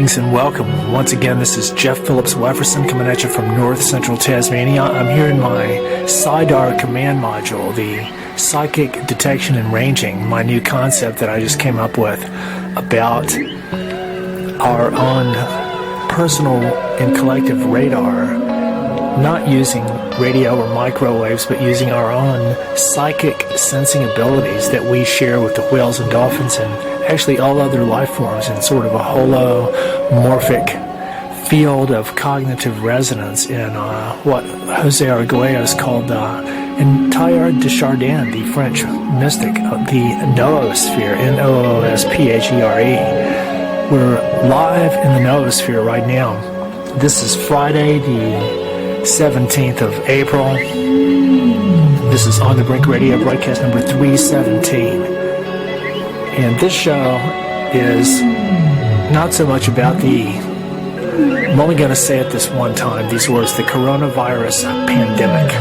Greetings and welcome. Once again, this is Jeff Phillips Wefferson coming at you from north central Tasmania. I'm here in my SIDAR command module, the Psychic Detection and Ranging, my new concept that I just came up with about our own personal and collective radar, not using radio or microwaves, but using our own psychic sensing abilities that we share with the whales and dolphins and actually all other life forms in sort of a holomorphic field of cognitive resonance in what Jose Arguelles called in Teilhard de Chardin, the French mystic, of the noosphere, Noosphere. We're live in the noosphere right now. This is Friday, the 17th of April. This is On the Brink Radio, broadcast number 317. And this show is not so much about I'm only going to say it this one time, these words, the coronavirus pandemic.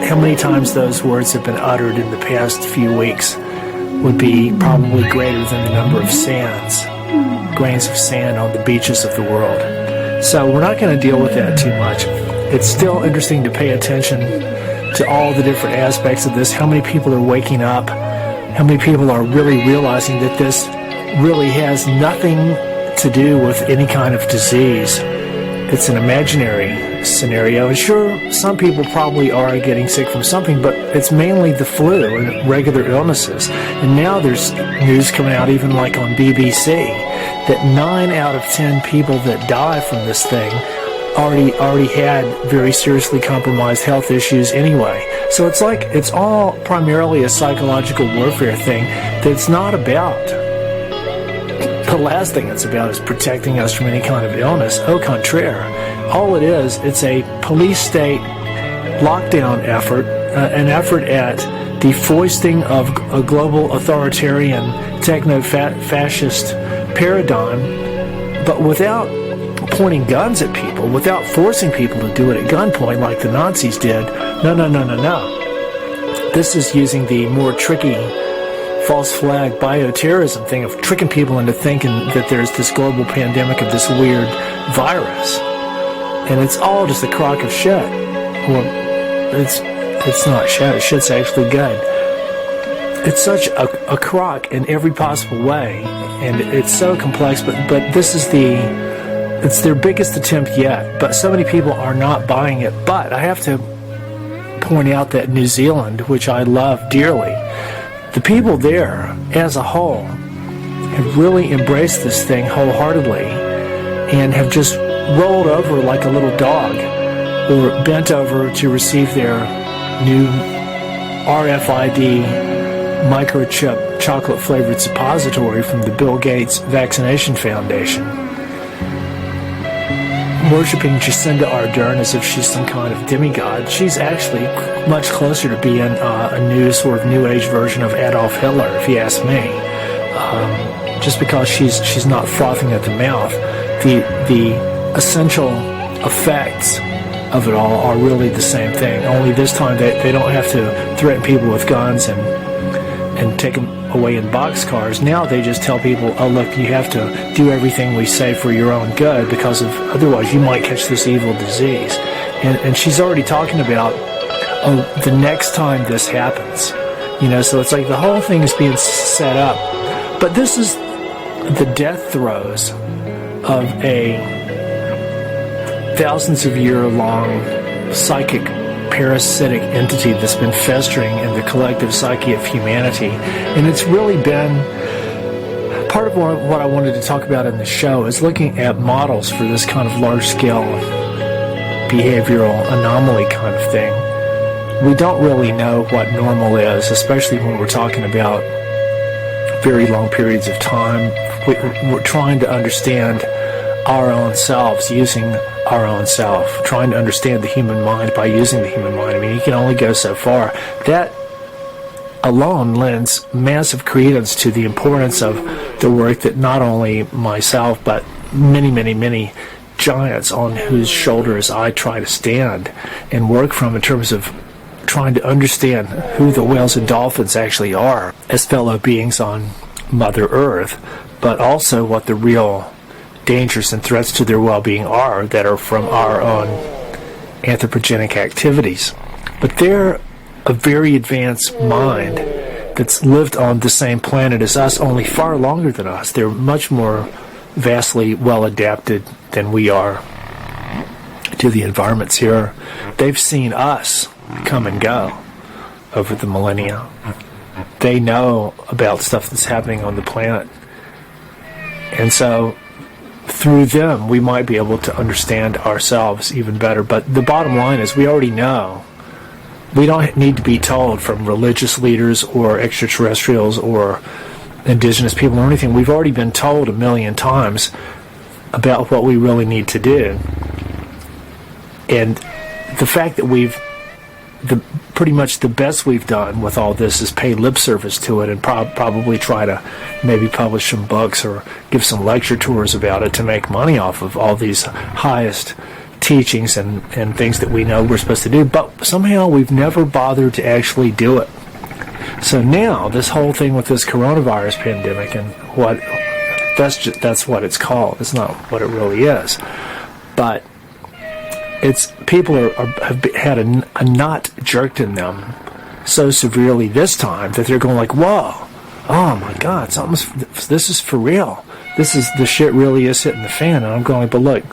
How many times those words have been uttered in the past few weeks would be probably greater than the number of grains of sand on the beaches of the world. So we're not going to deal with that too much. It's still interesting to pay attention to all the different aspects of this, how many people are waking up, how many people are really realizing that this really has nothing to do with any kind of disease. It's an imaginary scenario. And sure, some people probably are getting sick from something, but it's mainly the flu and regular illnesses. And now there's news coming out, even like on BBC, that 9 out of 10 people that die from this thing already had very seriously compromised health issues anyway. So it's like it's all primarily a psychological warfare thing that's not about. The last thing it's about is protecting us from any kind of illness. Au contraire. All it is, it's a police state lockdown effort, an effort at the foisting of a global authoritarian techno-fascist paradigm, but without pointing guns at people, without forcing people to do it at gunpoint like the Nazis did. No. This is using the more tricky false flag bioterrorism thing of tricking people into thinking that there's this global pandemic of this weird virus. And it's all just a crock of shit. Well, it's not shit. Shit's actually good. It's such a crock in every possible way, and it's so complex, but this is it's their biggest attempt yet, but so many people are not buying it. But I have to point out that New Zealand, which I love dearly, the people there as a whole have really embraced this thing wholeheartedly and have just rolled over like a little dog or bent over to receive their new RFID microchip chocolate-flavored suppository from the Bill Gates Vaccination Foundation, worshipping Jacinda Ardern as if she's some kind of demigod. She's actually much closer to being a new sort of new age version of Adolf Hitler, if you ask me. Just because she's not frothing at the mouth, the essential effects of it all are really the same thing. Only this time they don't have to threaten people with guns and take them away in boxcars. Now they just tell people, oh look, you have to do everything we say for your own good, because otherwise you might catch this evil disease. And she's already talking about, oh, the next time this happens. So it's like the whole thing is being set up. But this is the death throes of a thousands of year long psychic parasitic entity that's been festering in the collective psyche of humanity. And it's really been part of what I wanted to talk about in the show is looking at models for this kind of large-scale behavioral anomaly kind of thing. We don't really know what normal is, especially when we're talking about very long periods of time. We're trying to understand our own selves using our own self, trying to understand the human mind by using the human mind. I mean, you can only go so far. That alone lends massive credence to the importance of the work that not only myself, but many giants on whose shoulders I try to stand and work from in terms of trying to understand who the whales and dolphins actually are as fellow beings on Mother Earth. but also what the real dangers and threats to their well-being are that are from our own anthropogenic activities. But they're a very advanced mind that's lived on the same planet as us, only far longer than us. They're much more vastly well adapted than we are to the environments here. They've seen us come and go over the millennia. They know about stuff that's happening on the planet. And so through them, we might be able to understand ourselves even better. But the bottom line is we already know. We don't need to be told from religious leaders or extraterrestrials or indigenous people or anything. We've already been told a million times about what we really need to do. And the fact that pretty much the best we've done with all this is pay lip service to it and probably try to maybe publish some books or give some lecture tours about it to make money off of all these highest teachings and things that we know we're supposed to do. But somehow we've never bothered to actually do it. So now this whole thing with this coronavirus pandemic and that's what it's called. It's not what it really is. But it's people have had a knot jerked in them so severely this time that they're going like, whoa, oh my God, this is for real. The shit really is hitting the fan. And I'm going, but look,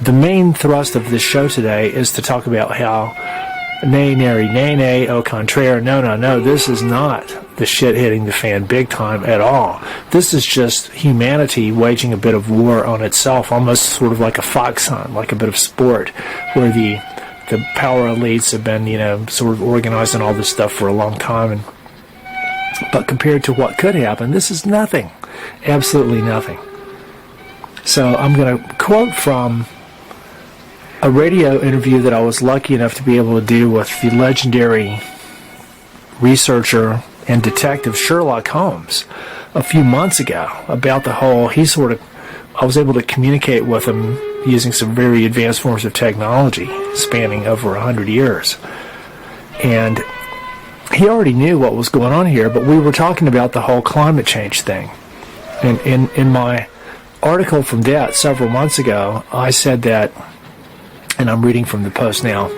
the main thrust of this show today is to talk about how nay, au contraire, no, this is not the shit hitting the fan big time at all. This is just humanity waging a bit of war on itself, almost sort of like a fox hunt, like a bit of sport, where the power elites have been, sort of organizing all this stuff for a long time. But compared to what could happen, this is nothing. Absolutely nothing. So I'm going to quote from a radio interview that I was lucky enough to be able to do with the legendary researcher and detective Sherlock Holmes a few months ago about the whole, I was able to communicate with him using some very advanced forms of technology spanning over 100 years. And he already knew what was going on here, but we were talking about the whole climate change thing. And in my article from that several months ago, I said that, and I'm reading from the Post now,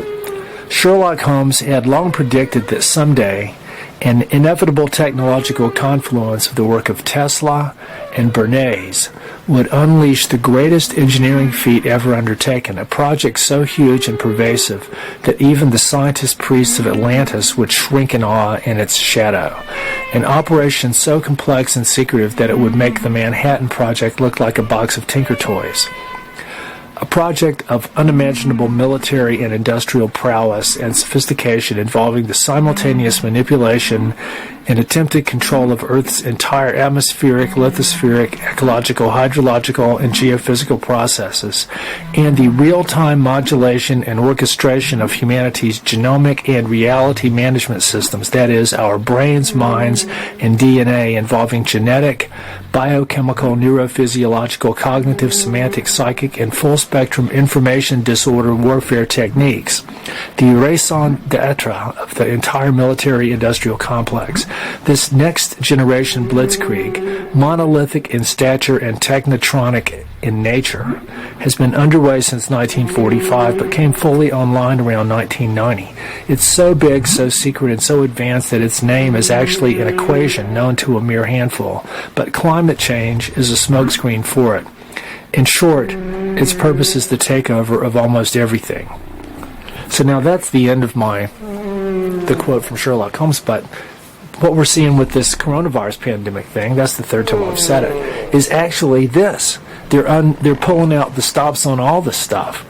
Sherlock Holmes had long predicted that someday an inevitable technological confluence of the work of Tesla and Bernays would unleash the greatest engineering feat ever undertaken, a project so huge and pervasive that even the scientist priests of Atlantis would shrink in awe in its shadow, an operation so complex and secretive that it would make the Manhattan Project look like a box of Tinker Toys. A project of unimaginable military and industrial prowess and sophistication involving the simultaneous manipulation and attempted control of Earth's entire atmospheric, lithospheric, ecological, hydrological, and geophysical processes, and the real-time modulation and orchestration of humanity's genomic and reality management systems, that is, our brains, minds, and DNA involving genetic, biochemical, neurophysiological, cognitive, semantic, psychic, and full-spectrum information disorder warfare techniques, the raison d'etre of the entire military-industrial complex. This next-generation blitzkrieg, monolithic in stature and technotronic in nature, has been underway since 1945, but came fully online around 1990. It's so big, so secret, and so advanced that its name is actually an equation known to a mere handful, but climate change is a smokescreen for it. In short, its purpose is the takeover of almost everything. So now that's the end of the quote from Sherlock Holmes, but what we're seeing with this coronavirus pandemic thing, that's the third time I've said it, is actually this. They're pulling out the stops on all this stuff.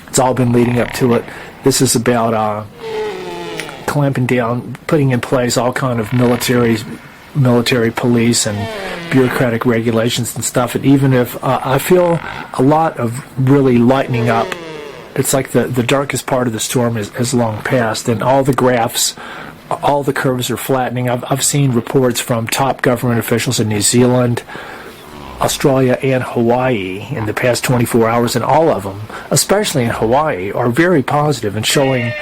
It's all been leading up to it. This is about clamping down, putting in place all kind of military police and bureaucratic regulations and stuff. And even if I feel a lot of really lightening up, it's like the darkest part of the storm has long passed, and all the graphs, all the curves are flattening. I've seen reports from top government officials in New Zealand, Australia, and Hawaii in the past 24 hours, and all of them, especially in Hawaii, are very positive and showing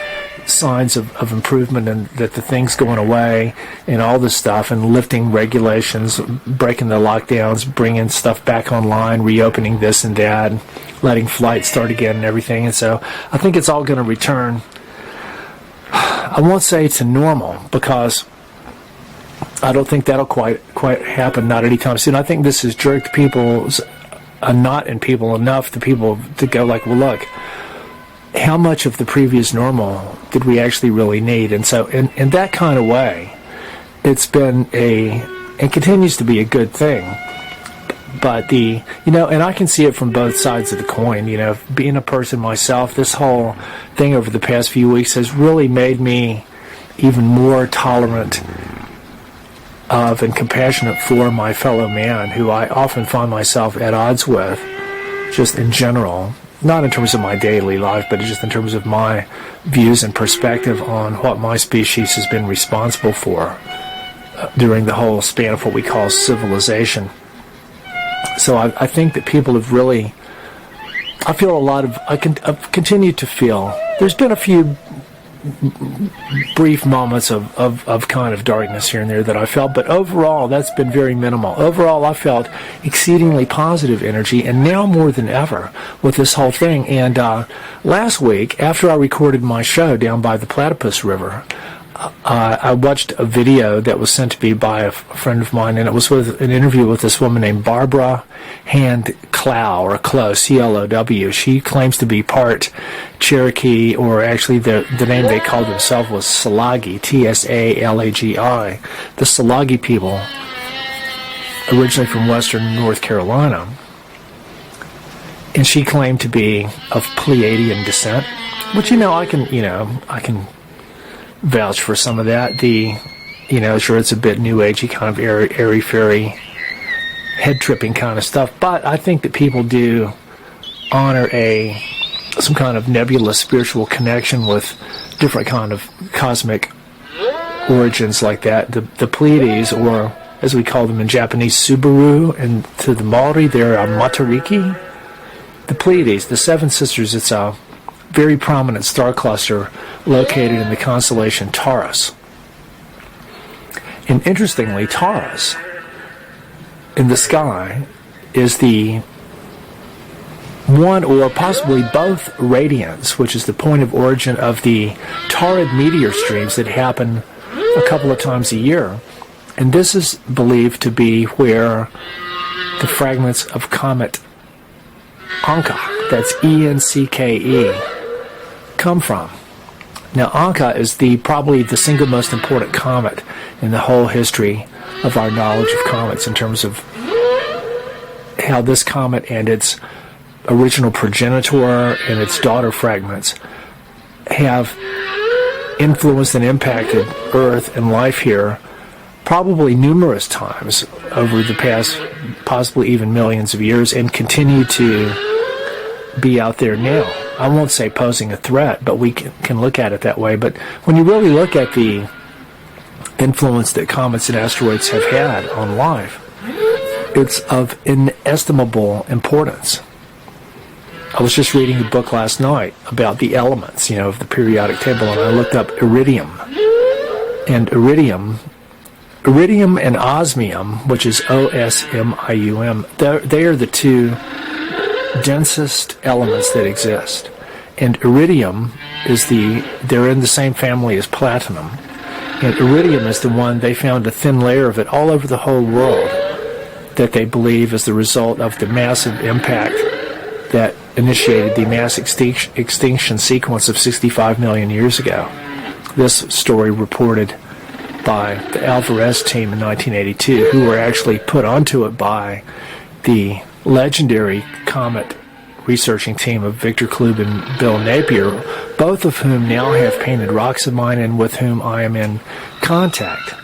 signs of improvement and that the thing's going away and all this stuff, and lifting regulations, breaking the lockdowns, bringing stuff back online, reopening this and that, and letting flights start again and everything. And so I think it's all going to return. I won't say to normal, because I don't think that'll quite happen, not anytime soon. I think this has jerked people's a knot in people enough to people to go like, well, look, how much of the previous normal did we actually really need? And so in that kind of way, it's been and continues to be a good thing. But and I can see it from both sides of the coin. Being a person myself, this whole thing over the past few weeks has really made me even more tolerant of and compassionate for my fellow man, who I often find myself at odds with, just in general. Not in terms of my daily life, but just in terms of my views and perspective on what my species has been responsible for during the whole span of what we call civilization. So I think that people have really, I've continued to feel, there's been a few brief moments of kind of darkness here and there that I felt, but overall that's been very minimal. Overall I felt exceedingly positive energy, and now more than ever with this whole thing. And last week, after I recorded my show down by the Platypus River, I watched a video that was sent to me by a friend of mine, and it was with an interview with this woman named Barbara Hand Clow, or Clow, C-L-O-W. She claims to be part Cherokee, or actually the name they called themselves was Tsalagi, T-S-A-L-A-G-I. The Tsalagi people, originally from western North Carolina. And she claimed to be of Pleiadian descent, which, I can vouch for some of that. Sure, it's a bit new agey, kind of airy-fairy, head-tripping kind of stuff, but I think that people do honor some kind of nebulous spiritual connection with different kind of cosmic origins like that. The Pleiades, or as we call them in Japanese, Subaru, and to the Maori, they're Matariki. The Pleiades, the Seven Sisters, it's a very prominent star cluster located in the constellation Taurus. And interestingly, Taurus in the sky is the one or possibly both radiants, which is the point of origin of the Taurid meteor streams that happen a couple of times a year. And this is believed to be where the fragments of comet Anka, that's E-N-C-K-E, come from. Now, Anka is probably the single most important comet in the whole history of our knowledge of comets, in terms of how this comet and its original progenitor and its daughter fragments have influenced and impacted Earth and life here probably numerous times over the past possibly even millions of years, and continue to be out there now. I won't say posing a threat, but we can look at it that way. But when you really look at the influence that comets and asteroids have had on life, it's of inestimable importance. I was just reading a book last night about the elements, of the periodic table, and I looked up iridium. And iridium and osmium, which is O-S-M-I-U-M, they are the two densest elements that exist. And iridium they're in the same family as platinum. And iridium is the one, they found a thin layer of it all over the whole world that they believe is the result of the massive impact that initiated the mass extinction sequence of 65 million years ago. This story reported by the Alvarez team in 1982, who were actually put onto it by the legendary comet researching team of Victor Klube and Bill Napier, both of whom now have painted rocks of mine and with whom I am in contact.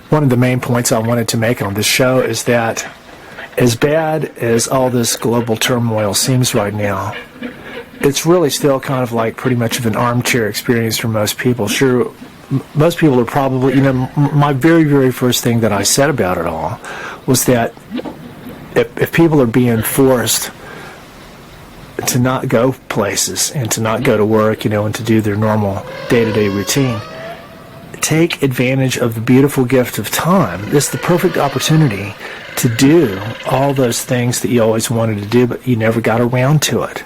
One of the main points I wanted to make on this show is that as bad as all this global turmoil seems right now, it's really still kind of like pretty much of an armchair experience for most people. Sure, most people are probably, my very, very first thing that I said about it all was that if people are being forced to not go places and to not go to work, and to do their normal day-to-day routine. Take advantage of the beautiful gift of time. It's the perfect opportunity to do all those things that you always wanted to do, but you never got around to it.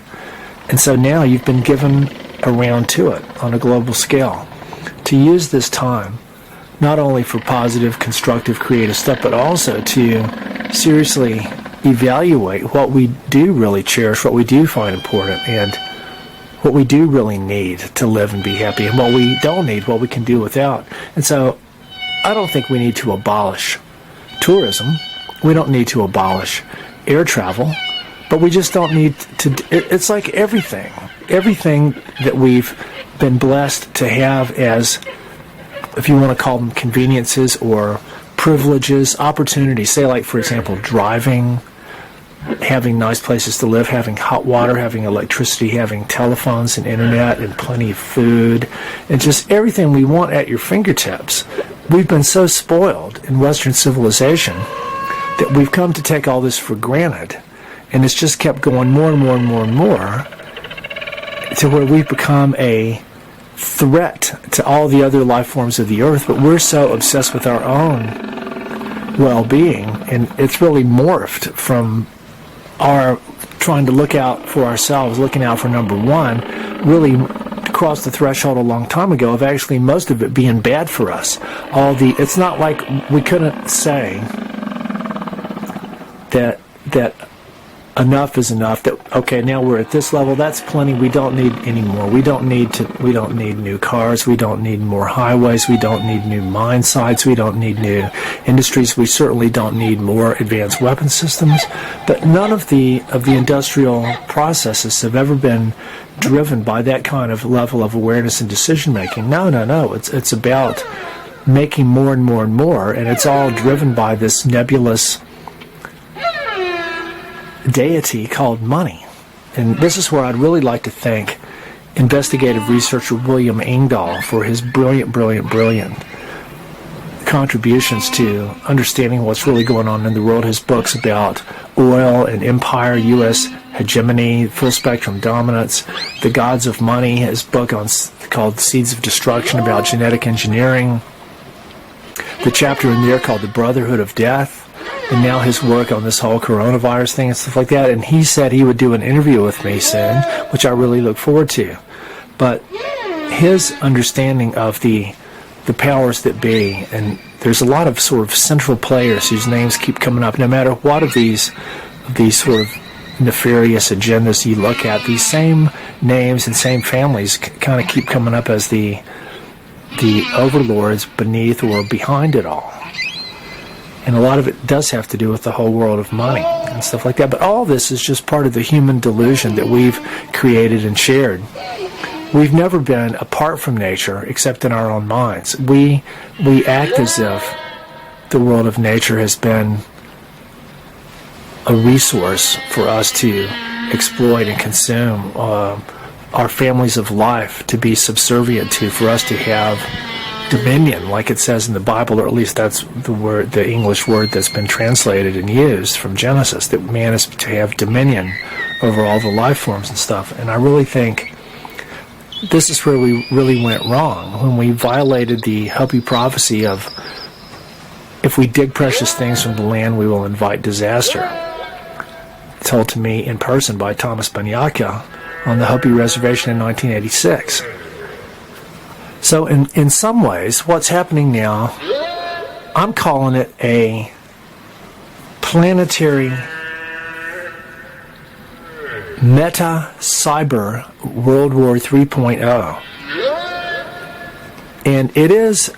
And so now you've been given around to it on a global scale. To use this time, not only for positive, constructive, creative stuff, but also to seriously evaluate what we do really cherish, what we do find important, and what we do really need to live and be happy, and what we don't need, what we can do without. And so I don't think we need to abolish tourism. We don't need to abolish air travel, but we just don't need to. It's like everything that we've been blessed to have as, if you want to call them conveniences or privileges, opportunities, say like, for example, driving, having nice places to live, having hot water, having electricity, having telephones and internet and plenty of food, and just everything we want at your fingertips. We've been so spoiled in Western civilization that we've come to take all this for granted, and it's just kept going more and more and more and more to where we've become a threat to all the other life forms of the earth, but we're so obsessed with our own well-being, and it's really morphed from our trying to look out for ourselves, looking out for number one, really crossed the threshold a long time ago of actually most of it being bad for us. It's not like we couldn't say that enough is enough, that okay, now we're at this level, that's plenty, we don't need any more. We don't need new cars, we don't need more highways, we don't need new mine sites, we don't need new industries, we certainly don't need more advanced weapon systems. But none of the industrial processes have ever been driven by that kind of level of awareness and decision making. No. It's about making more and more and more, and it's all driven by this nebulous deity called money. And this is where I'd really like to thank investigative researcher William Engdahl for his brilliant contributions to understanding what's really going on in the world. His books about oil and empire, U.S. hegemony, full spectrum dominance, the gods of money, his book called Seeds of Destruction about genetic engineering, the chapter in there called The Brotherhood of Death, and now his work on this whole coronavirus thing and stuff like that. And he said he would do an interview with me soon, which I really look forward to. But his understanding of the powers that be, and there's a lot of sort of central players whose names keep coming up, no matter what of these sort of nefarious agendas you look at, these same names and same families kind of keep coming up as the overlords beneath or behind it all. And a lot of it does have to do with the whole world of money and stuff like that. But all this is just part of the human delusion that we've created and shared. We've never been apart from nature except in our own minds. We act as if the world of nature has been a resource for us to exploit and consume, our families of life to be subservient to, for us to have dominion, like it says in the Bible, or at least that's the English word that's been translated and used from Genesis, that man is to have dominion over all the life forms and stuff. And I really think this is where we really went wrong, when we violated the Hopi prophecy of, if we dig precious things from the land, we will invite disaster, told to me in person by Thomas Banyaka on the Hopi Reservation in 1986. So in some ways, what's happening now, I'm calling it a planetary meta-cyber World War 3.0. And it is,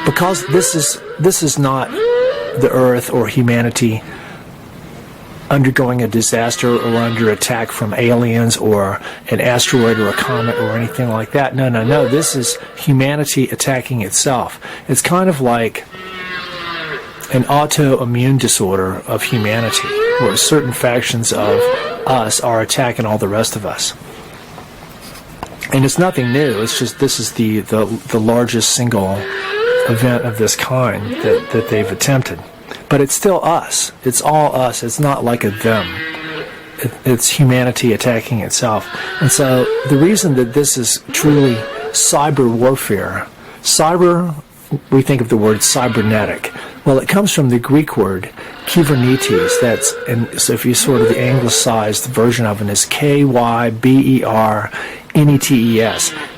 because this is not the Earth or humanity undergoing a disaster or under attack from aliens or an asteroid or a comet or anything like that. No. This is humanity attacking itself. It's kind of like an autoimmune disorder of humanity, where certain factions of us are attacking all the rest of us. And it's nothing new. It's just this is the largest single event of this kind that they've attempted. But it's still us. It's all us. It's not like a them. it's humanity attacking itself. And so the reason that this is truly cyber warfare, we think of the word cybernetic. Well, it comes from the Greek word kybernetes. So if you sort of the anglicized version of it is Kybernetes,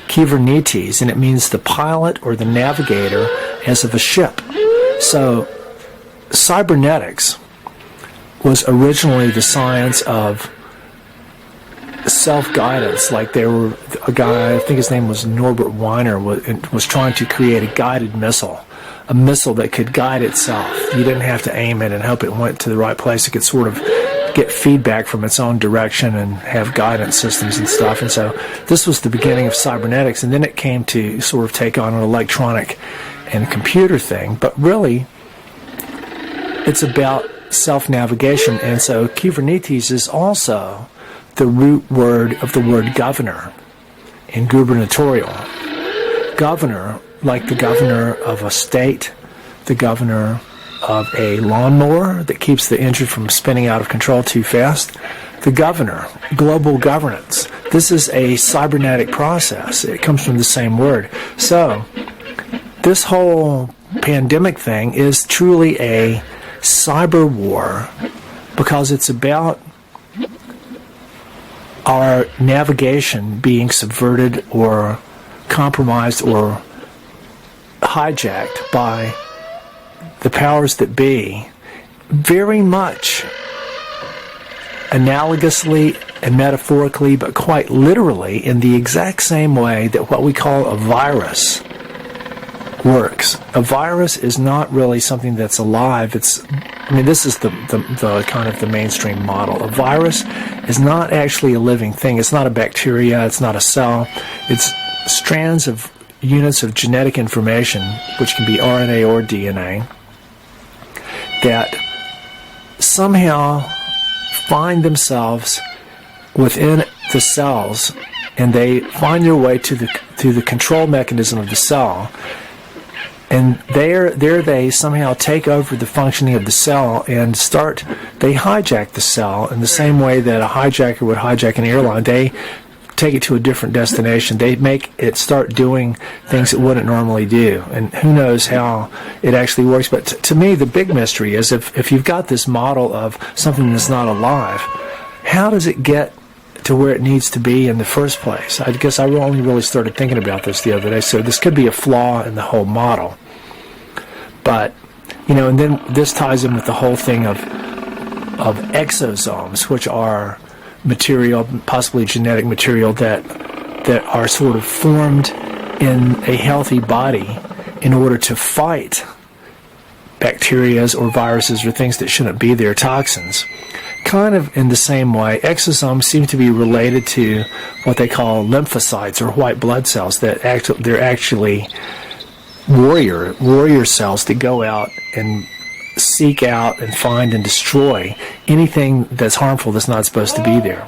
kybernetes, and it means the pilot or the navigator as of a ship. So cybernetics was originally the science of self-guidance. Like there were a guy, I think his name was Norbert Wiener, was trying to create a guided missile, a missile that could guide itself. You didn't have to aim it and hope it went to the right place. It could sort of get feedback from its own direction and have guidance systems and stuff. And so this was the beginning of cybernetics, and then it came to sort of take on an electronic and computer thing. But really, it's about self-navigation. And so kybernetes is also the root word of the word governor in gubernatorial. Governor, like the governor of a state, the governor of a lawnmower that keeps the engine from spinning out of control too fast. The governor, global governance. This is a cybernetic process. It comes from the same word. So this whole pandemic thing is truly a cyber war because it's about our navigation being subverted or compromised or hijacked by the powers that be, very much analogously and metaphorically, but quite literally, in the exact same way that what we call a virus works. A virus is not really something that's alive. This is the kind of the mainstream model. A virus is not actually a living thing. It's not a bacteria. It's not a cell. It's strands of units of genetic information, which can be RNA or DNA, that somehow find themselves within the cells, and they find their way to the control mechanism of the cell, and there they somehow take over the functioning of the cell and they hijack the cell in the same way that a hijacker would hijack an airline. They take it to a different destination. They make it start doing things it wouldn't normally do, and who knows how it actually works. But to me, the big mystery is if you've got this model of something that's not alive, how does it get to where it needs to be in the first place? I guess I only really started thinking about this the other day, so this could be a flaw in the whole model. But, and then this ties in with the whole thing of exosomes, which are material, possibly genetic material, that are sort of formed in a healthy body in order to fight bacterias or viruses or things that shouldn't be there, toxins. Kind of in the same way, exosomes seem to be related to what they call lymphocytes or white blood cells. They're actually warrior cells that go out and seek out and find and destroy anything that's harmful that's not supposed to be there.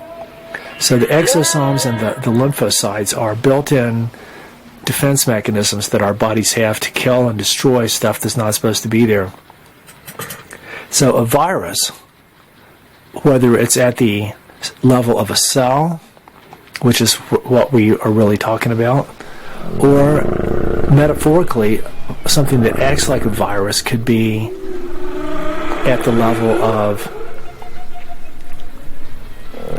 So the exosomes and the lymphocytes are built-in defense mechanisms that our bodies have to kill and destroy stuff that's not supposed to be there. So a virus, whether it's at the level of a cell, which is what we are really talking about, or metaphorically, something that acts like a virus could be at the level of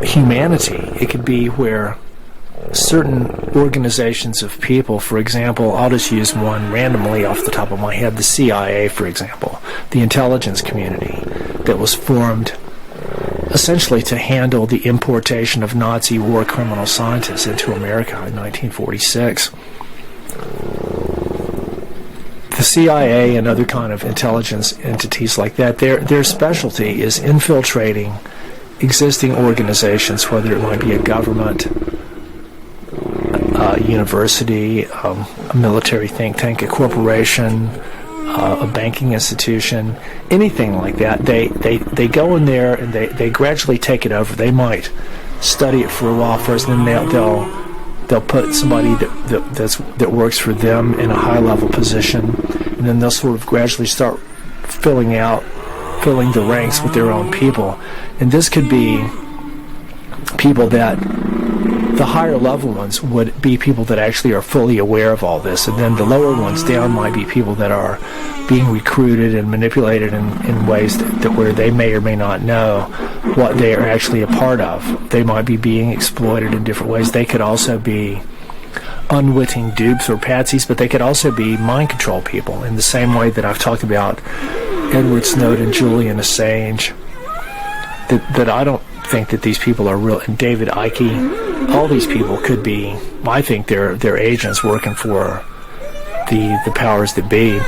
humanity. It could be where certain organizations of people, for example, I'll just use one randomly off the top of my head, the CIA, for example, the intelligence community that was formed essentially to handle the importation of Nazi war criminal scientists into America in 1946. The CIA and other kind of intelligence entities like that, their specialty is infiltrating existing organizations, whether it might be a government, a university, a military think tank, a corporation, a banking institution, anything like that. They go in there and they gradually take it over. They might study it for a while first, and then they'll put somebody that works for them in a high level position, and then they'll sort of gradually start filling the ranks with their own people. And this could be people that the higher level ones would be people that actually are fully aware of all this, and then the lower ones down might be people that are being recruited and manipulated in ways that where they may or may not know what they are actually a part of. They might be being exploited in different ways. They could also be unwitting dupes or patsies, but they could also be mind control people in the same way that I've talked about Edward Snowden, Julian Assange, that I don't think that these people are real, and David Icke, all these people could be, I think they're agents working for the powers that be,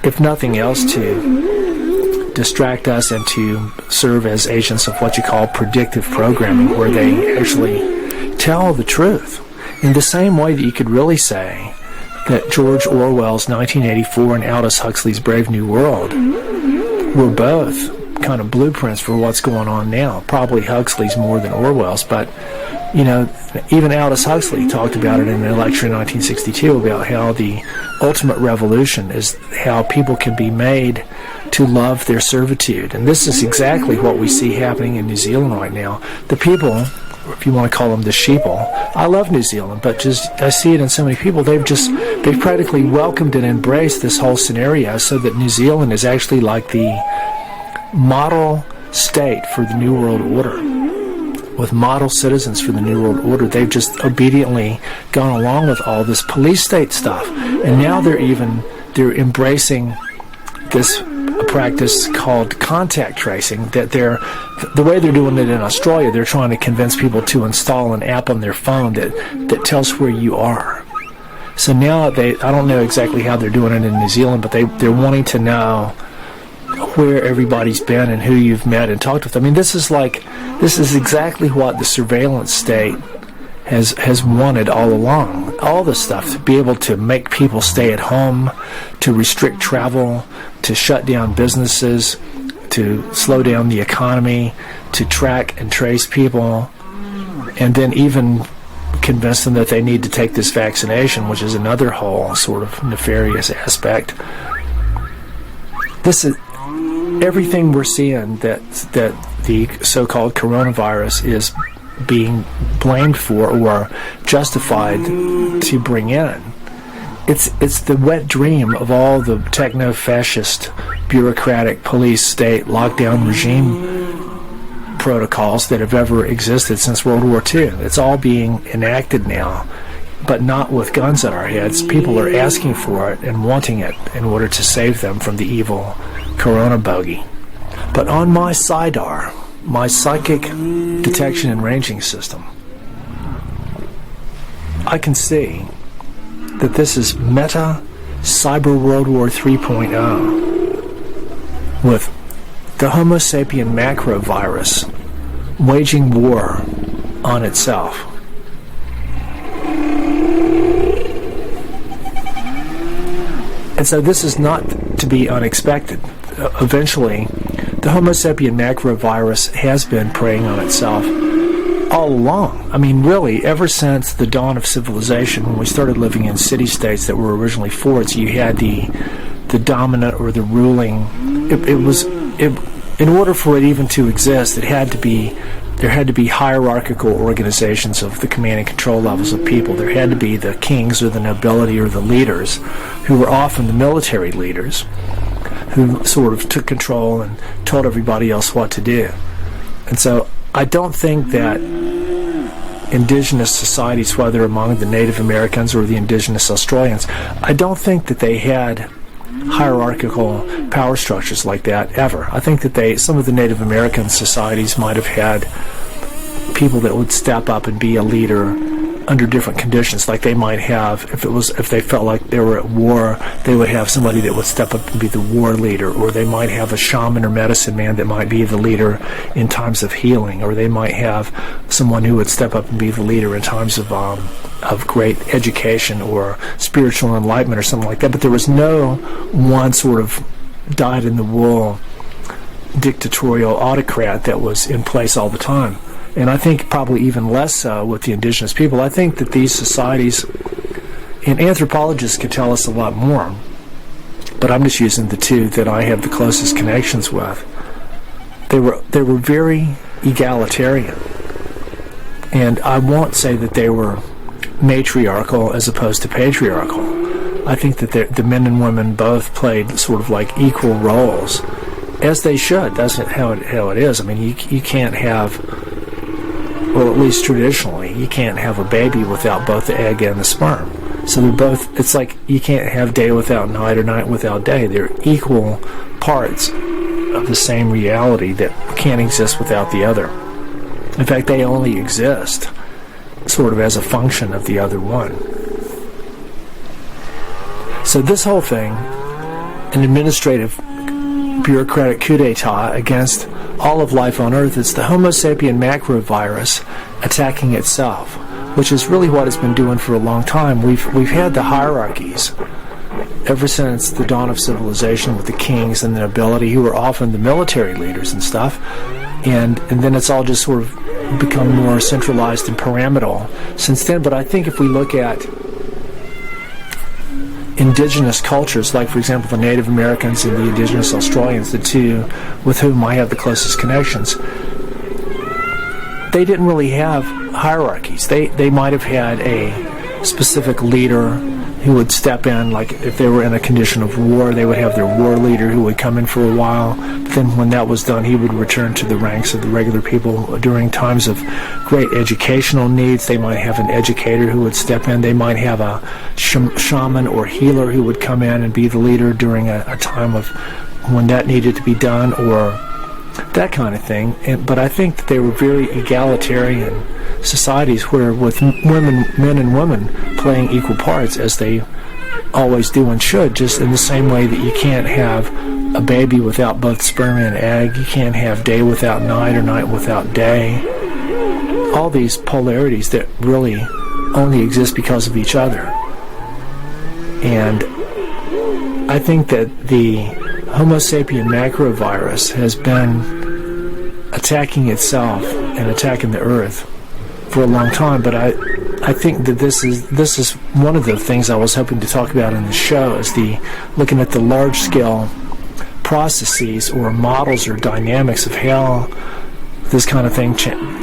if nothing else to distract us and to serve as agents of what you call predictive programming, where they actually tell the truth. In the same way that you could really say that George Orwell's 1984 and Aldous Huxley's Brave New World were both kind of blueprints for what's going on now. Probably Huxley's more than Orwell's, but even Aldous Huxley talked about it in a lecture in 1962 about how the ultimate revolution is how people can be made to love their servitude. And this is exactly what we see happening in New Zealand right now. The people, if you want to call them the sheeple, I love New Zealand, but just I see it in so many people. They've practically welcomed and embraced this whole scenario, so that New Zealand is actually like the model state for the New World Order, with model citizens for the New World Order. They've just obediently gone along with all this police state stuff, and now they're embracing this practice called contact tracing, that the way they're doing it in Australia, they're trying to convince people to install an app on their phone that tells where you are. So now I don't know exactly how they're doing it in New Zealand, but they're wanting to know where everybody's been and who you've met and talked with. I mean, this is exactly what the surveillance state has wanted all along. All this stuff, to be able to make people stay at home, to restrict travel, to shut down businesses, to slow down the economy, to track and trace people, and then even convince them that they need to take this vaccination, which is another whole sort of nefarious aspect. This is everything we're seeing that the so-called coronavirus is being blamed for or justified to bring in. It's the wet dream of all the techno-fascist, bureaucratic, police state lockdown regime protocols that have ever existed since World War II. It's all being enacted now, but not with guns at our heads. People are asking for it and wanting it in order to save them from the evil corona bogey. But on my SIDAR, my psychic detection and ranging system, I can see that this is meta cyber World War 3.0, with the Homo sapien macro virus waging war on itself. And so this is not to be unexpected. Eventually, the Homo sapien macro virus has been preying on itself all along. I mean, really, ever since the dawn of civilization, when we started living in city-states that were originally forts, you had the dominant or the ruling. In order for it even to exist, there had to be hierarchical organizations of the command and control levels of people. There had to be the kings or the nobility or the leaders, who were often the military leaders, who sort of took control and told everybody else what to do. And so I don't think that indigenous societies, whether among the Native Americans or the indigenous Australians, I don't think that they had hierarchical power structures like that ever. I think that some of the Native American societies might have had people that would step up and be a leader under different conditions. Like they might have, if they felt like they were at war, they would have somebody that would step up and be the war leader, or they might have a shaman or medicine man that might be the leader in times of healing, or they might have someone who would step up and be the leader in times of great education or spiritual enlightenment or something like that. But there was no one sort of dyed-in-the-wool dictatorial autocrat that was in place all the time. And I think probably even less so with the indigenous people. I think that these societies, and anthropologists could tell us a lot more, but I'm just using the two that I have the closest connections with. They were very egalitarian. And I won't say that they were matriarchal as opposed to patriarchal. I think that the men and women both played sort of like equal roles, as they should. That's how it is. I mean, you can't have, well, at least traditionally, you can't have a baby without both the egg and the sperm. So they're both, it's like you can't have day without night or night without day. They're equal parts of the same reality that can't exist without the other. In fact, they only exist sort of as a function of the other one. So this whole thing, an administrative bureaucratic coup d'etat against all of life on Earth, it's the Homo sapien macrovirus attacking itself, which is really what it's been doing for a long time. We've had the hierarchies ever since the dawn of civilization with the kings and the nobility, who were often the military leaders and stuff, and then it's all just sort of become more centralized and pyramidal since then. But I think if we look at indigenous cultures, like for example the Native Americans and the indigenous Australians, the two with whom I have the closest connections, they didn't really have hierarchies. They might have had a specific leader who would step in, like if they were in a condition of war, they would have their war leader who would come in for a while. But then when that was done, he would return to the ranks of the regular people. During times of great educational needs, they might have an educator who would step in. They might have a shaman or healer who would come in and be the leader during a time of when that needed to be done, or that kind of thing. But I think that they were very egalitarian societies, where with men and women playing equal parts, as they always do and should, just in the same way that you can't have a baby without both sperm and egg, you can't have day without night or night without day. All these polarities that really only exist because of each other. And I think that the Homo sapien macrovirus has been attacking itself and attacking the Earth for a long time, but I think that this is one of the things I was hoping to talk about in the show, is looking at the large-scale processes or models or dynamics of how this kind of thing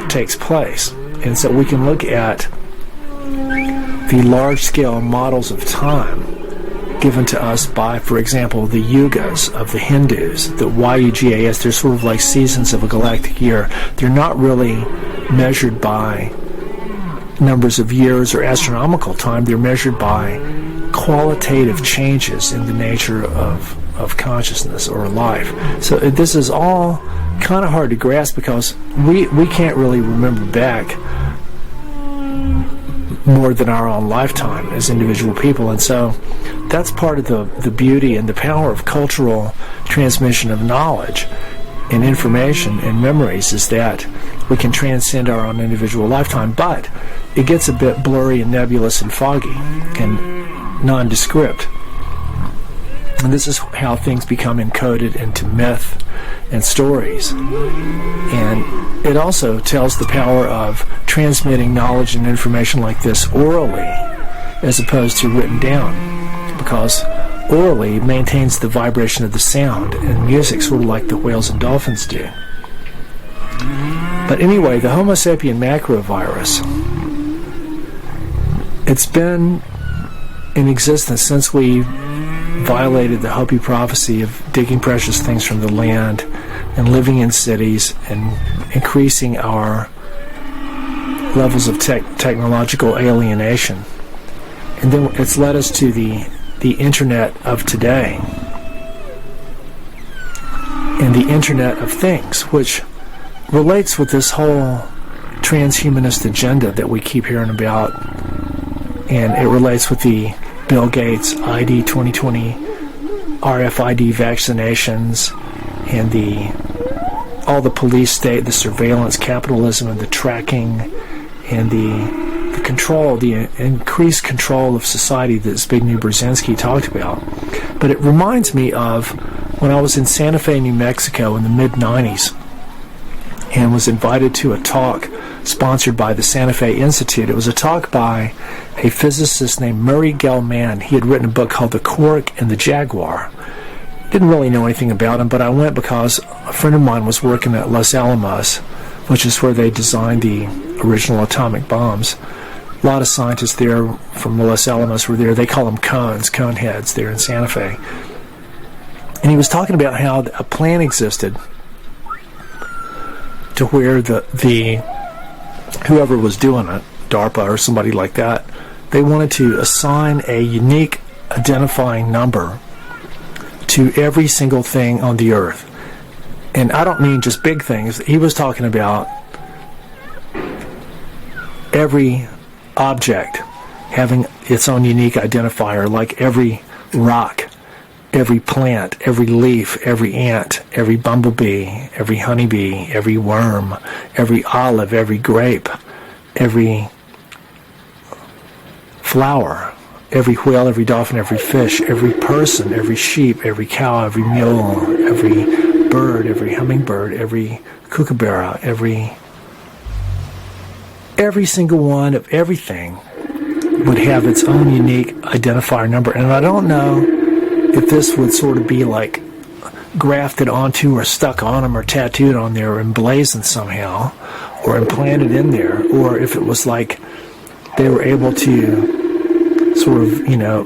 takes place. And so we can look at the large-scale models of time given to us by, for example, the yugas of the Hindus, the yugas. They're sort of like seasons of a galactic year. They're not really measured by numbers of years or astronomical time. They're measured by qualitative changes in the nature of consciousness or life. So this is all kind of hard to grasp, because we can't really remember back more than our own lifetime as individual people. And so that's part of the beauty and the power of cultural transmission of knowledge and information and memories, is that we can transcend our own individual lifetime. But it gets a bit blurry and nebulous and foggy and nondescript. And this is how things become encoded into myth and stories. And it also tells the power of transmitting knowledge and information like this orally as opposed to written down, because orally maintains the vibration of the sound and music, sort of like the whales and dolphins do. But anyway, the Homo sapien macrovirus, it's been in existence since we violated the Hopi prophecy of digging precious things from the land and living in cities and increasing our levels of technological alienation. And then it's led us to the internet of today and the internet of things, which relates with this whole transhumanist agenda that we keep hearing about. And it relates with the Bill Gates ID 2020 RFID vaccinations and all the police state, the surveillance capitalism, and the tracking and the control, the increased control of society that Zbigniew Brzezinski talked about. But it reminds me of when I was in Santa Fe, New Mexico in the mid-90s and was invited to a talk sponsored by the Santa Fe Institute. It was a talk by a physicist named Murray Gell-Mann. He had written a book called The Quark and the Jaguar. Didn't really know anything about him, but I went because a friend of mine was working at Los Alamos which is where they designed the original atomic bombs. A lot of scientists there from Los Alamos were there. They call them cone heads there in Santa Fe. And he was talking about how a plan existed to where the whoever was doing it, DARPA or somebody like that, they wanted to assign a unique identifying number to every single thing on the Earth. And I don't mean just big things. He was talking about every object having its own unique identifier, like every rock, every plant, every leaf, every ant, every bumblebee, every honeybee, every worm, every olive, every grape, every flower, every whale, every dolphin, every fish, every person, every sheep, every cow, every mule, every bird, every hummingbird, every kookaburra, every single one of everything would have its own unique identifier number. And I don't know if this would sort of be like grafted onto or stuck on them or tattooed on there or emblazoned somehow or implanted in there, or if it was like they were able to sort of,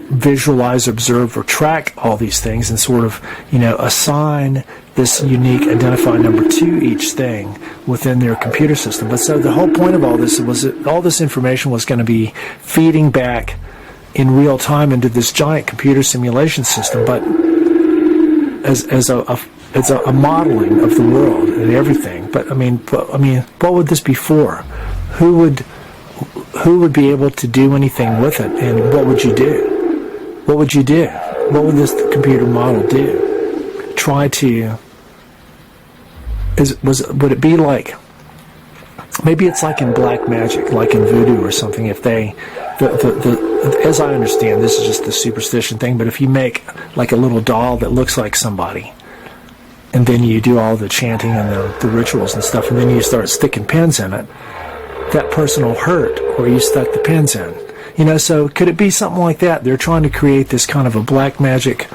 visualize, observe, or track all these things and sort of, assign this unique identifying number to each thing within their computer system. But so the whole point of all this was that all this information was going to be feeding back in real time into this giant computer simulation system, but as a modeling of the world and everything. But I mean, what would this be for? Who would be able to do anything with it, and what would you do? What would you do? What would this computer model do? Try to would it be like, maybe it's like in black magic, like in voodoo or something, if they as I understand, this is just the superstition thing, but if you make like a little doll that looks like somebody, and then you do all the chanting and the rituals and stuff, and then you start sticking pins in it, that person will hurt where you stuck the pins in. So could it be something like that? They're trying to create this kind of a black magic,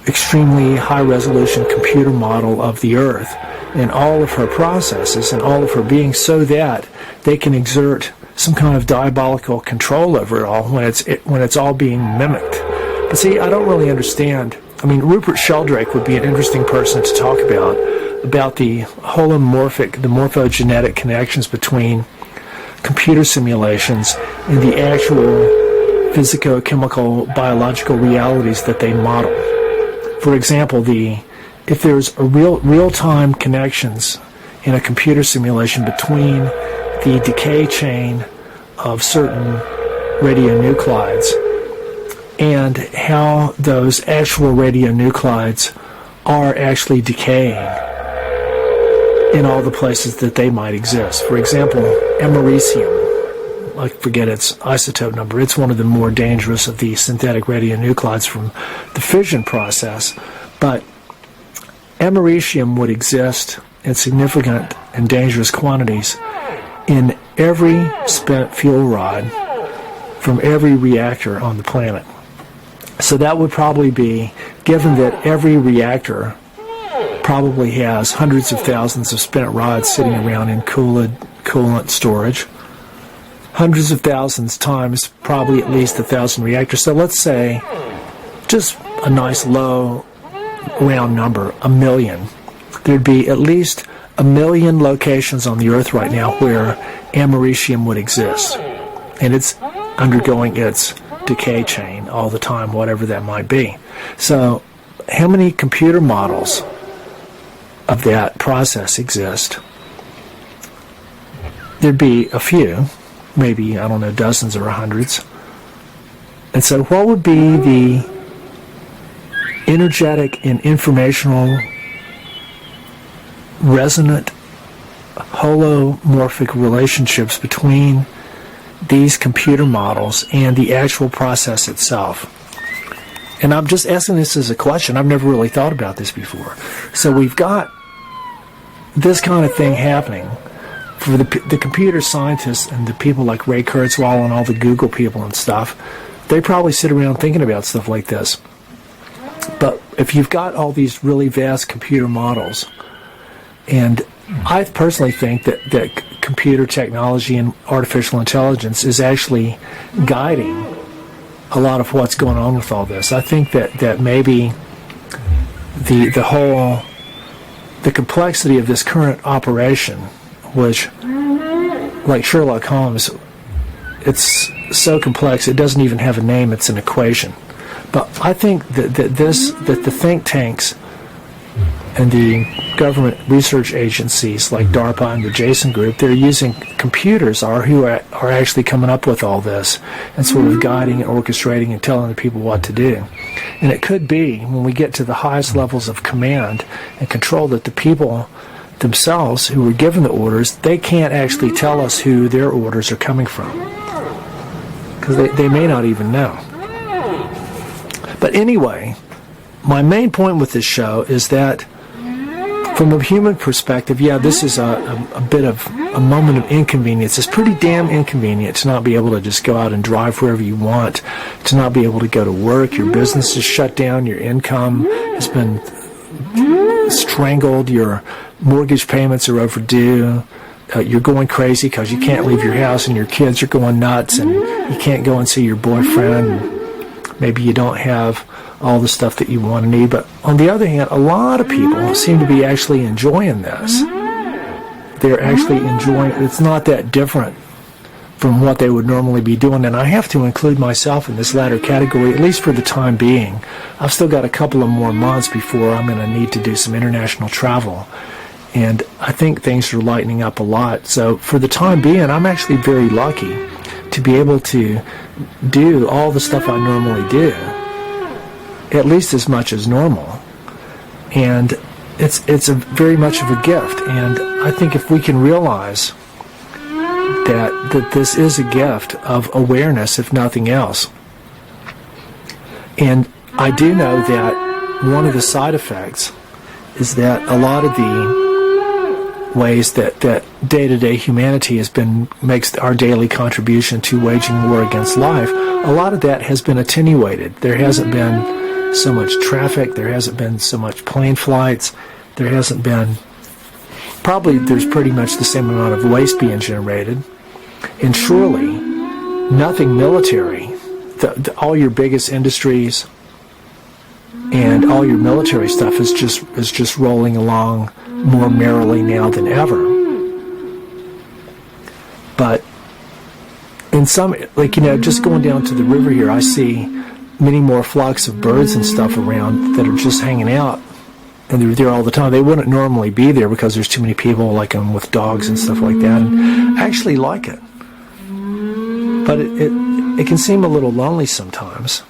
extremely high-resolution computer model of the Earth and all of her processes and all of her being, so that they can exert some kind of diabolical control over it all when it's all being mimicked. But see, I don't really understand. I mean, Rupert Sheldrake would be an interesting person to talk about the holomorphic, the morphogenetic connections between computer simulations and the actual physico-chemical, biological realities that they model. For example, if there's a real-time connections in a computer simulation between the decay chain of certain radionuclides and how those actual radionuclides are actually decaying in all the places that they might exist. For example, americium, I forget its isotope number, it's one of the more dangerous of the synthetic radionuclides from the fission process, but americium would exist in significant and dangerous quantities in every spent fuel rod from every reactor on the planet. So that would probably be, given that every reactor probably has hundreds of thousands of spent rods sitting around in coolant storage, hundreds of thousands times probably at least 1,000 reactors. So let's say, just a nice low round number, 1 million. There'd be at least 1 million locations on the Earth right now where americium would exist. And it's undergoing its decay chain all the time, whatever that might be. So how many computer models of that process exist? There'd be a few, maybe, I don't know, dozens or hundreds. And so what would be the energetic and informational resonant holomorphic relationships between these computer models and the actual process itself? And I'm just asking this as a question. I've never really thought about this before. So we've got this kind of thing happening for the computer scientists and the people like Ray Kurzweil and all the Google people and stuff. They probably sit around thinking about stuff like this. But if you've got all these really vast computer models, and I personally think that computer technology and artificial intelligence is actually guiding a lot of what's going on with all this. I think that maybe the complexity of this current operation, which, like Sherlock Holmes, it's so complex it doesn't even have a name, it's an equation. But I think that the think tanks and the government research agencies like DARPA and the Jason Group, they're using computers who are actually coming up with all this and sort of guiding and orchestrating and telling the people what to do. And it could be, when we get to the highest levels of command and control, that the people themselves who were given the orders, they can't actually tell us who their orders are coming from, because they may not even know. But anyway, my main point with this show is that from a human perspective, yeah, this is a bit of a moment of inconvenience. It's pretty damn inconvenient to not be able to just go out and drive wherever you want, to not be able to go to work. Your business is shut down. Your income has been strangled. Your mortgage payments are overdue. You're going crazy because you can't leave your house, and your kids are going nuts, and you can't go and see your boyfriend. Maybe you don't have all the stuff that you want to need. But on the other hand, a lot of people seem to be actually enjoying this. They're actually enjoying it. It's not that different from what they would normally be doing. And I have to include myself in this latter category, at least for the time being. I've still got a couple of more months before I'm going to need to do some international travel. And I think things are lightening up a lot. So for the time being, I'm actually very lucky to be able to do all the stuff I normally do, at least as much as normal. And it's a very much of a gift. And I think if we can realize that this is a gift of awareness, if nothing else. And I do know that one of the side effects is that a lot of the ways that day-to-day humanity makes our daily contribution to waging war against life, a lot of that has been attenuated. There hasn't been so much traffic, there hasn't been so much plane flights, there's pretty much the same amount of waste being generated, and surely nothing military, all your biggest industries and all your military stuff is just rolling along more merrily now than ever. But in some, just going down to the river here, I see many more flocks of birds and stuff around that are just hanging out, and they're there all the time. They wouldn't normally be there because there's too many people with dogs and stuff like that, and I actually like it. But it can seem a little lonely sometimes.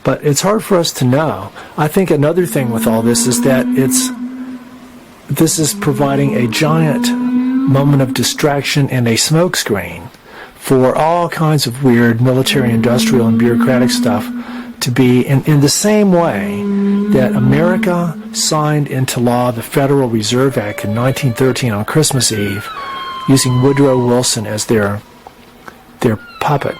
But it's hard for us to know. I think another thing with all this is that this is providing a giant moment of distraction and a smokescreen for all kinds of weird military, industrial, and bureaucratic stuff to be in the same way that America signed into law the Federal Reserve Act in 1913 on Christmas Eve, using Woodrow Wilson as their puppet.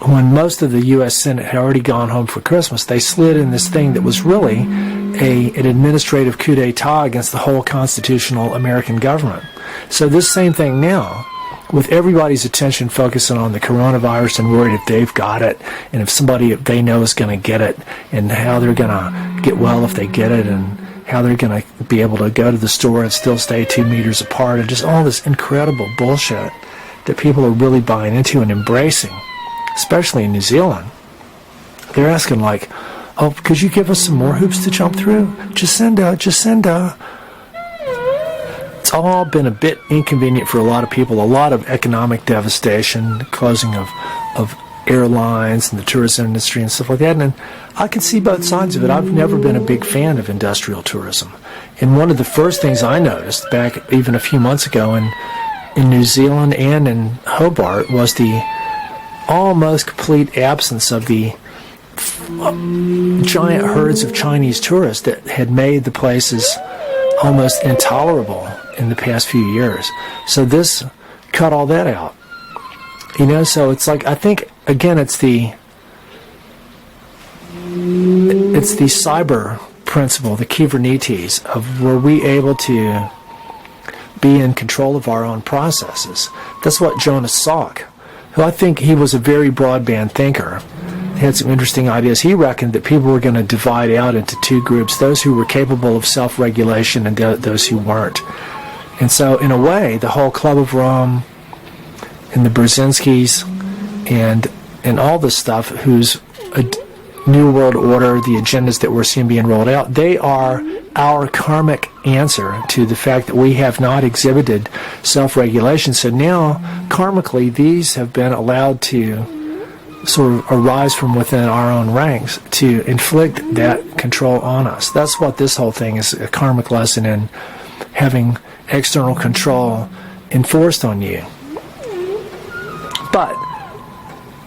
When most of the U.S. Senate had already gone home for Christmas, they slid in this thing that was really an administrative coup d'etat against the whole constitutional American government. So this same thing now, with everybody's attention focusing on the coronavirus and worried if they've got it, and if somebody they know is going to get it, and how they're going to get well if they get it, and how they're going to be able to go to the store and still stay 2 meters apart, and just all this incredible bullshit that people are really buying into and embracing, especially in New Zealand. They're asking oh, could you give us some more hoops to jump through? Jacinda. It's all been a bit inconvenient for a lot of people, a lot of economic devastation, the closing of airlines and the tourism industry and stuff like that. And I can see both sides of it. I've never been a big fan of industrial tourism. And one of the first things I noticed back even a few months ago in New Zealand and in Hobart was the almost complete absence of the giant herds of Chinese tourists that had made the places almost intolerable in the past few years. So this cut all that out. So it's I think, again, it's the cyber principle, the Kubernetes, of were we able to be in control of our own processes. That's what Jonas Salk, who I think he was a very broadband thinker, had some interesting ideas. He reckoned that people were going to divide out into two groups, those who were capable of self-regulation and those who weren't. And so, in a way, the whole Club of Rome and the Brzezinskis and all this stuff, whose New World Order, the agendas that we're seeing being rolled out, they are our karmic answer to the fact that we have not exhibited self-regulation. So now, karmically, these have been allowed to sort of arise from within our own ranks to inflict that control on us. That's what this whole thing is, a karmic lesson in having external control enforced on you. But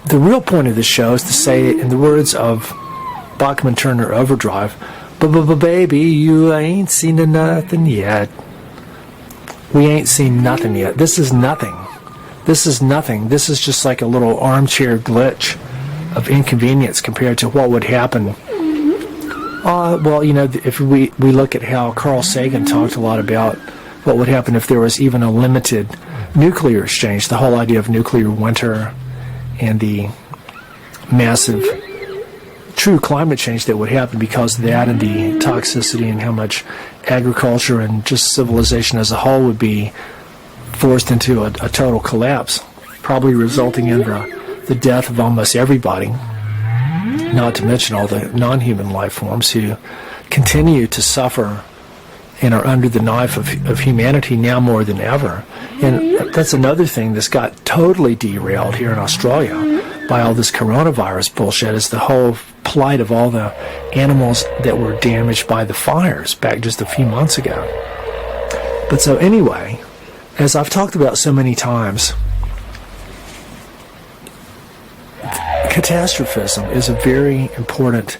the real point of this show is to say, in the words of Bachman Turner Overdrive, baby, you ain't seen nothing yet. We ain't seen nothing yet. This is nothing. This is nothing. This is just like a little armchair glitch of inconvenience compared to what would happen. Well, you know, if we look at how Carl Sagan talked a lot about what would happen if there was even a limited nuclear exchange, the whole idea of nuclear winter and the massive true climate change that would happen because of that, and the toxicity and how much agriculture and just civilization as a whole would be forced into a total collapse, probably resulting in the death of almost everybody, not to mention all the non-human life forms who continue to suffer and are under the knife of humanity now more than ever. And that's another thing that's got totally derailed here in Australia by all this coronavirus bullshit, is the whole plight of all the animals that were damaged by the fires back just a few months ago. But so anyway, as I've talked about so many times, catastrophism is a very important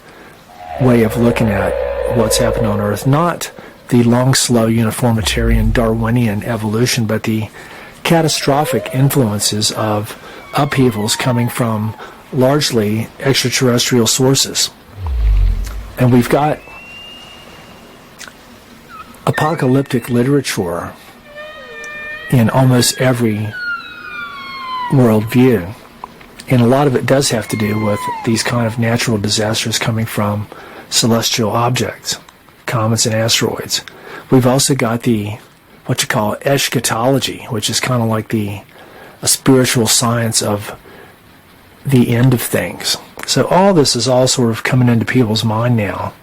way of looking at what's happened on Earth. Not the long, slow, uniformitarian, Darwinian evolution, but the catastrophic influences of upheavals coming from largely extraterrestrial sources. And we've got apocalyptic literature in almost every worldview. And a lot of it does have to do with these kind of natural disasters coming from celestial objects, comets and asteroids. We've also got the, what you call eschatology, which is kind of like a spiritual science of the end of things. So all this is all sort of coming into people's mind now.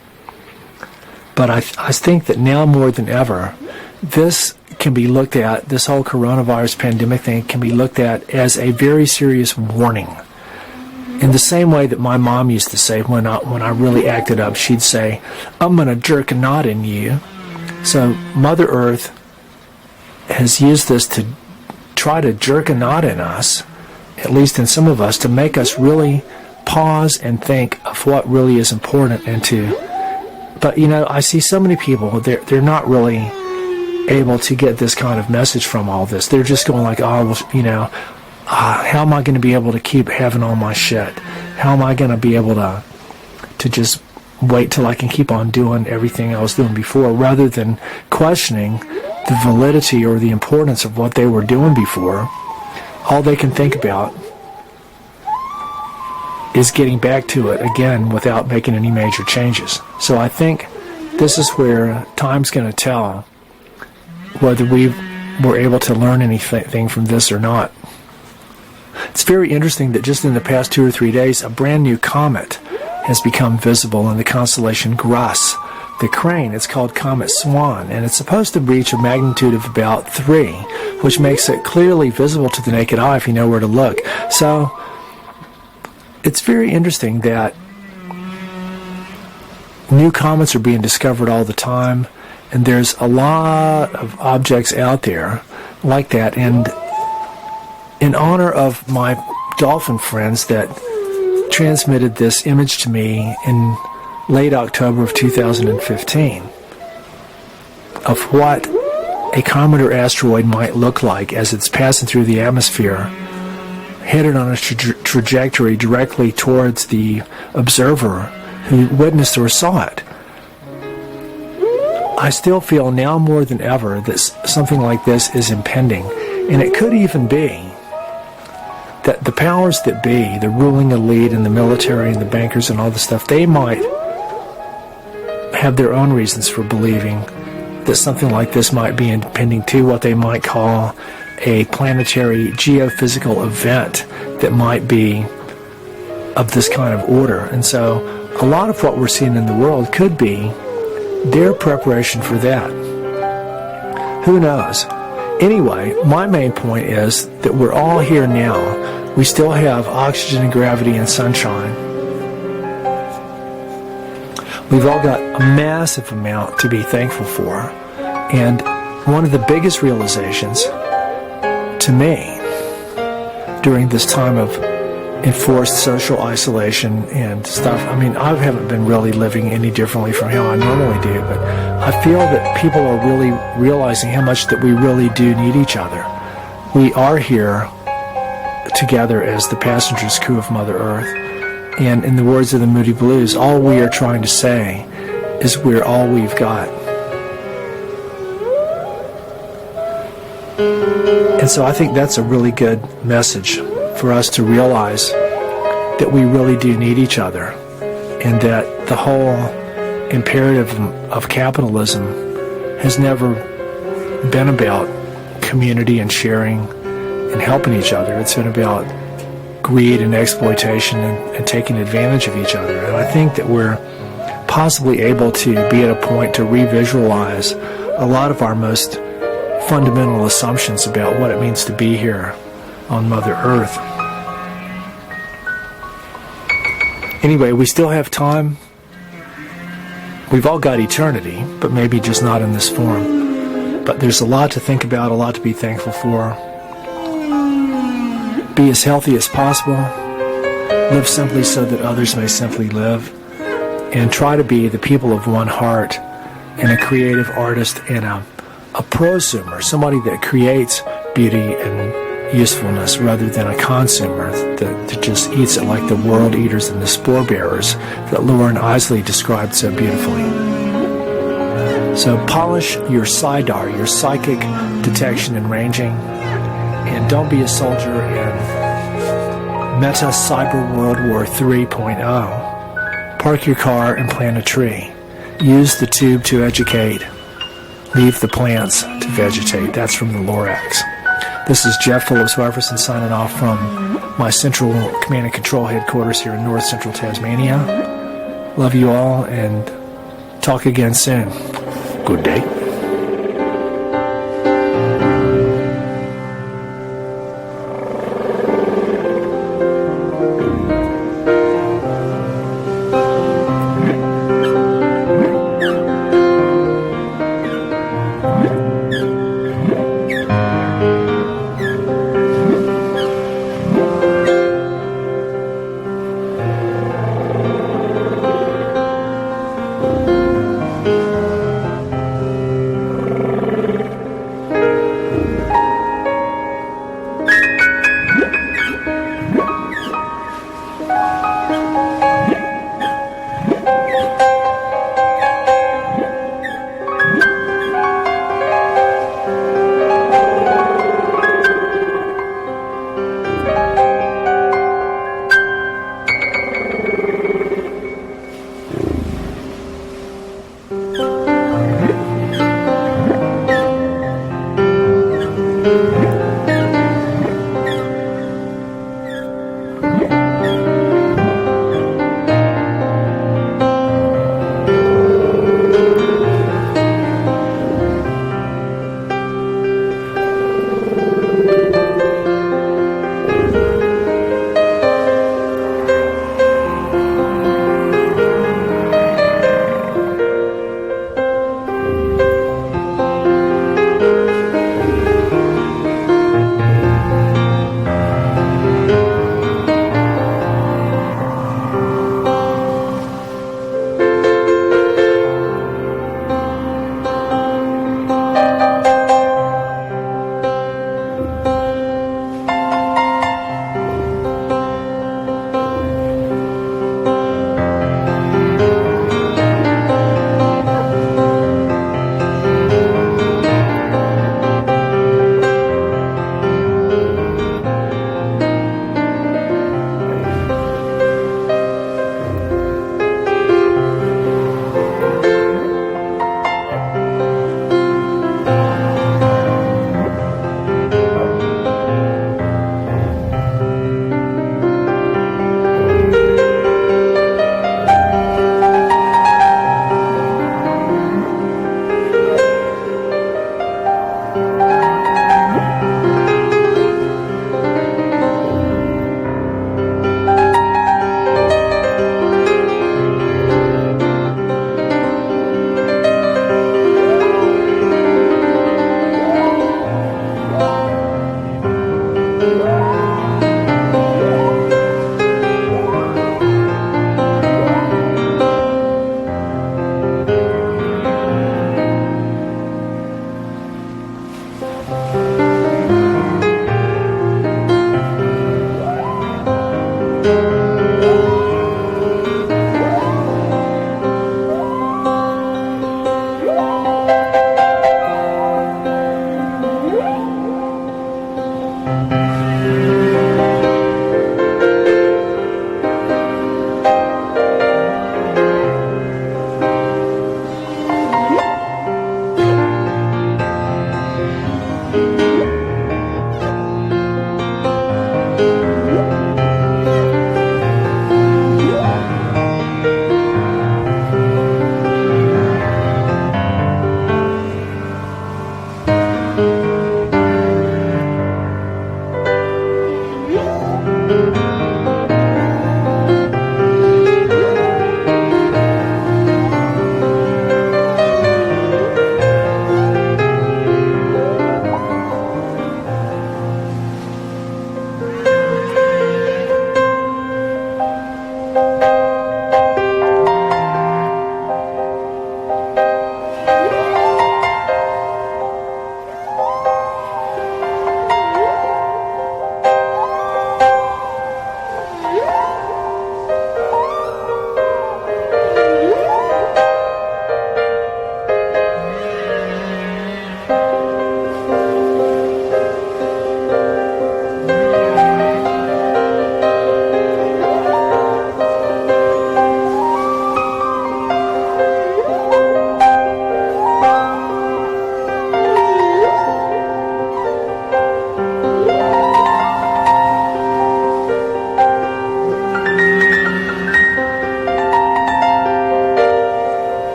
But I think that now more than ever, this can be looked at, this whole coronavirus pandemic thing can be looked at as a very serious warning. In the same way that my mom used to say when I really acted up, she'd say, "I'm going to jerk a knot in you." So Mother Earth has used this to try to jerk a knot in us, at least in some of us, to make us really pause and think of what really is important but you know, I see so many people, they're not really able to get this kind of message from all this. They're just going like, oh, well, you know, how am I going to be able to keep having all my shit? How am I going to be able to just wait till I can keep on doing everything I was doing before, rather than questioning the validity or the importance of what they were doing before? All they can think about is getting back to it again without making any major changes. So I think this is where time's going to tell whether we were able to learn anything from this or not. It's very interesting that just in the past 2 or 3 days, a brand new comet has become visible in the constellation Grus, the Crane. It's called Comet Swan, and it's supposed to reach a magnitude of about 3, which makes it clearly visible to the naked eye if you know where to look. So it's very interesting that new comets are being discovered all the time, and there's a lot of objects out there like that. And in honor of my dolphin friends that transmitted this image to me in late October of 2015 of what a comet or asteroid might look like as it's passing through the atmosphere, headed on a trajectory directly towards the observer who witnessed or saw it, I still feel now more than ever that something like this is impending. And it could even be that the powers that be, the ruling elite and the military and the bankers and all this stuff, they might have their own reasons for believing that something like this might be impending too, what they might call a planetary geophysical event that might be of this kind of order. And so a lot of what we're seeing in the world could be their preparation for that. Who knows? Anyway, my main point is that we're all here now. We still have oxygen and gravity and sunshine. We've all got a massive amount to be thankful for. And one of the biggest realizations to me during this time of enforced social isolation and stuff, I mean, I haven't been really living any differently from how I normally do, but I feel that people are really realizing how much that we really do need each other. We are here together as the passengers crew of Mother Earth. And in the words of the Moody Blues, all we are trying to say is we're all we've got. And so I think that's a really good message for us to realize that we really do need each other, and that the whole imperative of capitalism has never been about community and sharing and helping each other. It's been about greed and exploitation and taking advantage of each other. And I think that we're possibly able to be at a point to revisualize a lot of our most fundamental assumptions about what it means to be here on Mother Earth. Anyway, we still have time. We've all got eternity, but maybe just not in this form. But there's a lot to think about, a lot to be thankful for. Be as healthy as possible. Live simply so that others may simply live. And try to be the people of one heart and a creative artist and a prosumer, somebody that creates beauty and usefulness rather than a consumer that just eats it like the world eaters and the spore bearers that Lauren Isley described so beautifully. So polish your SIDAR, your psychic detection and ranging, and don't be a soldier in Meta Cyber World War 3.0. Park your car and plant a tree. Use the tube to educate. Leave the plants to vegetate. That's from the Lorax. This is Jeff Phillips Wefferson signing off from my Central Command and Control headquarters here in North Central Tasmania. Love you all and talk again soon. Good day.